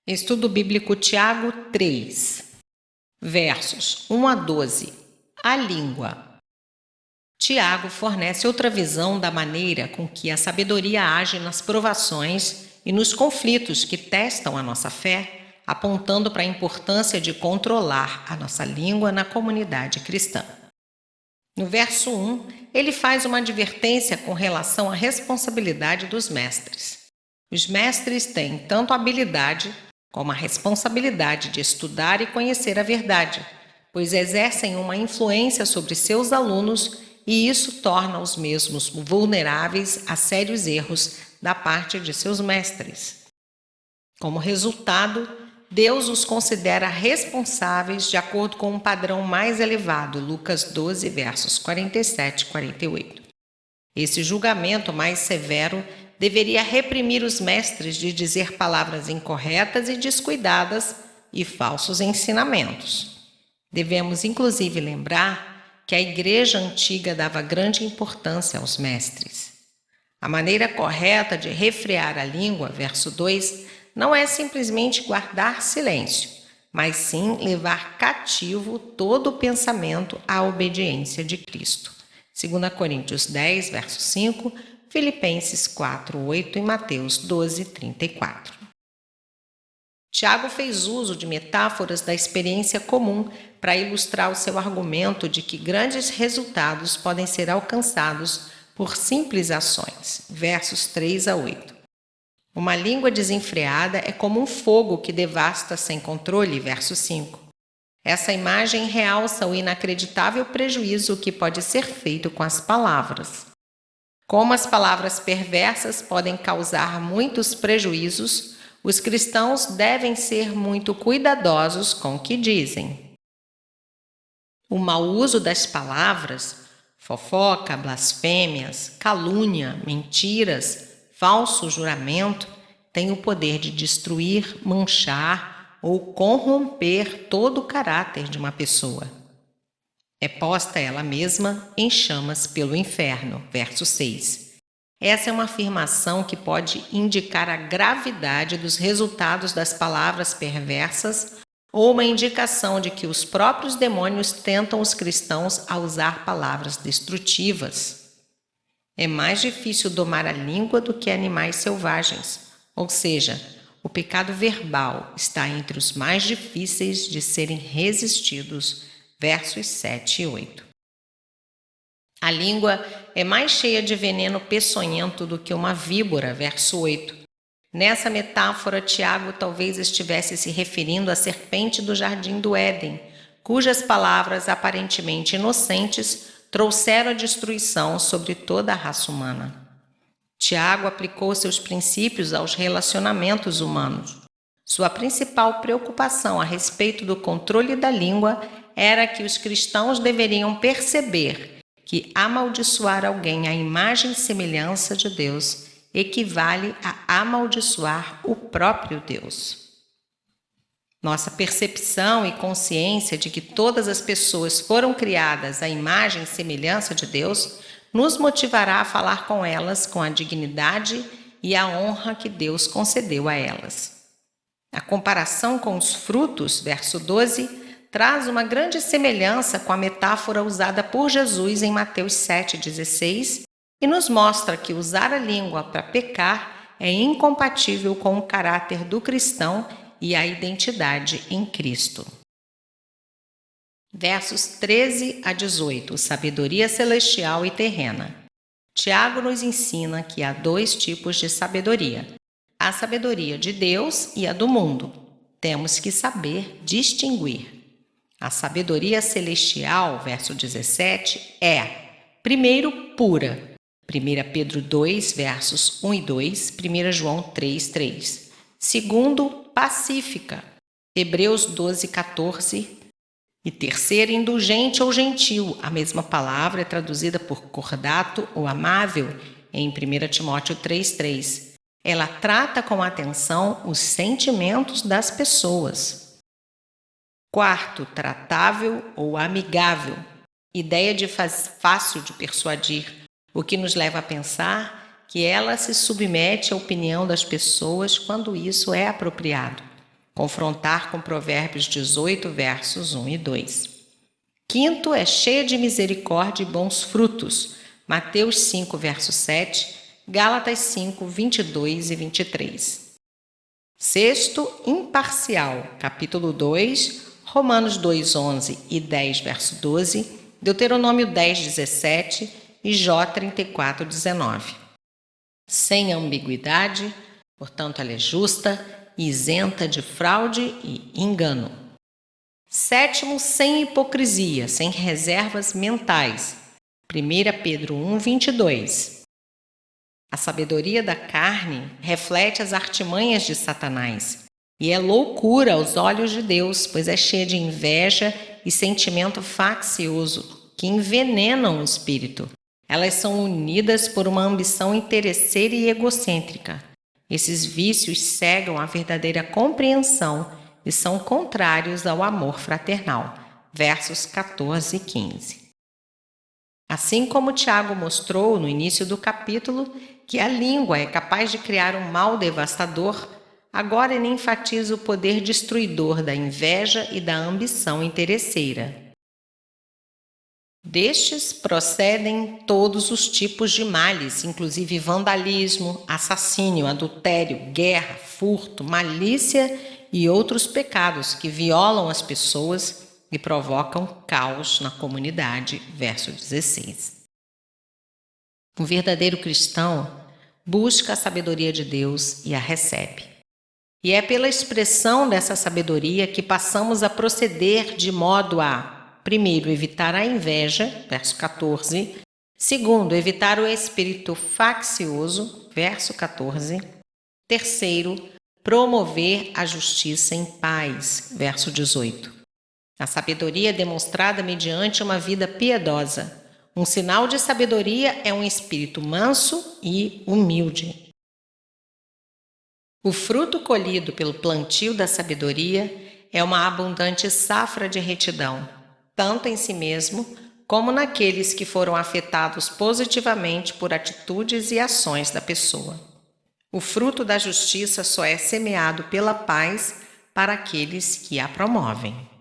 Estudo Bíblico Tiago 3, versos 1 a 12. A língua. Tiago fornece outra visão da maneira com que a sabedoria age nas provações e nos conflitos que testam a nossa fé, apontando para a importância de controlar a nossa língua na comunidade cristã. No verso 1, ele faz uma advertência com relação à responsabilidade dos mestres. Os mestres têm tanto a habilidade como a responsabilidade de estudar e conhecer a verdade, pois exercem uma influência sobre seus alunos e isso torna os mesmos vulneráveis a sérios erros da parte de seus mestres. Como resultado, Deus os considera responsáveis de acordo com um padrão mais elevado, Lucas 12, versos 47 e 48. Esse julgamento mais severo deveria reprimir os mestres de dizer palavras incorretas e descuidadas e falsos ensinamentos. Devemos, inclusive, lembrar que a igreja antiga dava grande importância aos mestres. A maneira correta de refrear a língua, verso 2, não é simplesmente guardar silêncio, mas sim levar cativo todo o pensamento à obediência de Cristo. 2 Coríntios 10, verso 5, Filipenses 4, 8 e Mateus 12, 34. Tiago fez uso de metáforas da experiência comum para ilustrar o seu argumento de que grandes resultados podem ser alcançados por simples ações, versos 3 a 8. Uma língua desenfreada é como um fogo que devasta sem controle, verso 5. Essa imagem realça o inacreditável prejuízo que pode ser feito com as palavras. Como as palavras perversas podem causar muitos prejuízos, os cristãos devem ser muito cuidadosos com o que dizem. O mau uso das palavras, fofoca, blasfêmias, calúnia, mentiras, falso juramento, tem o poder de destruir, manchar ou corromper todo o caráter de uma pessoa. É posta ela mesma em chamas pelo inferno, verso 6. Essa é uma afirmação que pode indicar a gravidade dos resultados das palavras perversas ou uma indicação de que os próprios demônios tentam os cristãos a usar palavras destrutivas. É mais difícil domar a língua do que animais selvagens, ou seja, o pecado verbal está entre os mais difíceis de serem resistidos, versos 7 e 8. A língua é mais cheia de veneno peçonhento do que uma víbora, verso 8. Nessa metáfora, Tiago talvez estivesse se referindo à serpente do jardim do Éden, cujas palavras aparentemente inocentes trouxeram a destruição sobre toda a raça humana. Tiago aplicou seus princípios aos relacionamentos humanos. Sua principal preocupação a respeito do controle da língua era que os cristãos deveriam perceber que amaldiçoar alguém à imagem e semelhança de Deus equivale a amaldiçoar o próprio Deus. Nossa percepção e consciência de que todas as pessoas foram criadas à imagem e semelhança de Deus nos motivará a falar com elas com a dignidade e a honra que Deus concedeu a elas. A comparação com os frutos, verso 12, traz uma grande semelhança com a metáfora usada por Jesus em Mateus 7,16 e nos mostra que usar a língua para pecar é incompatível com o caráter do cristão e a identidade em Cristo. Versos 13 a 18, sabedoria celestial e terrena. Tiago nos ensina que há dois tipos de sabedoria: a sabedoria de Deus e a do mundo. Temos que saber distinguir. A sabedoria celestial, verso 17, é, primeiro, pura. 1 Pedro 2, versos 1 e 2, 1 João 3, 3. Segundo, pacífica. Hebreus 12, 14. E terceira, indulgente ou gentil. A mesma palavra é traduzida por cordato ou amável em 1 Timóteo 3, 3. Ela trata com atenção os sentimentos das pessoas. Quarto, tratável ou amigável. Ideia de fácil de persuadir, o que nos leva a pensar que ela se submete à opinião das pessoas quando isso é apropriado. confrontar com Provérbios 18, versos 1 e 2. Quinto, é cheia de misericórdia e bons frutos, Mateus 5, verso 7, Gálatas 5, 22 e 23. Sexto, imparcial, capítulo 2, Romanos 2, 11 e 10, verso 12, Deuteronômio 10, 17 e Jó 34, 19. Sem ambiguidade, portanto ela é justa, isenta de fraude e engano. Sétimo, sem hipocrisia, sem reservas mentais, 1 Pedro 1, 22. A sabedoria da carne reflete as artimanhas de Satanás e é loucura aos olhos de Deus, pois é cheia de inveja e sentimento faccioso que envenenam o espírito. Elas são unidas por uma ambição interesseira e egocêntrica. Esses vícios cegam a verdadeira compreensão e são contrários ao amor fraternal. Versos 14 e 15. Assim como Tiago mostrou no início do capítulo que a língua é capaz de criar um mal devastador, agora ele enfatiza o poder destruidor da inveja e da ambição interesseira. Destes procedem todos os tipos de males, inclusive vandalismo, assassínio, adultério, guerra, furto, malícia e outros pecados que violam as pessoas e provocam caos na comunidade. Verso 16. O verdadeiro cristão busca a sabedoria de Deus e a recebe. E é pela expressão dessa sabedoria que passamos a proceder de modo a, primeiro, evitar a inveja, verso 14. Segundo, evitar o espírito faccioso, verso 14. Terceiro, promover a justiça em paz, verso 18. A sabedoria é demonstrada mediante uma vida piedosa. Um sinal de sabedoria é um espírito manso e humilde. O fruto colhido pelo plantio da sabedoria é uma abundante safra de retidão, tanto em si mesmo como naqueles que foram afetados positivamente por atitudes e ações da pessoa. O fruto da justiça só é semeado pela paz para aqueles que a promovem.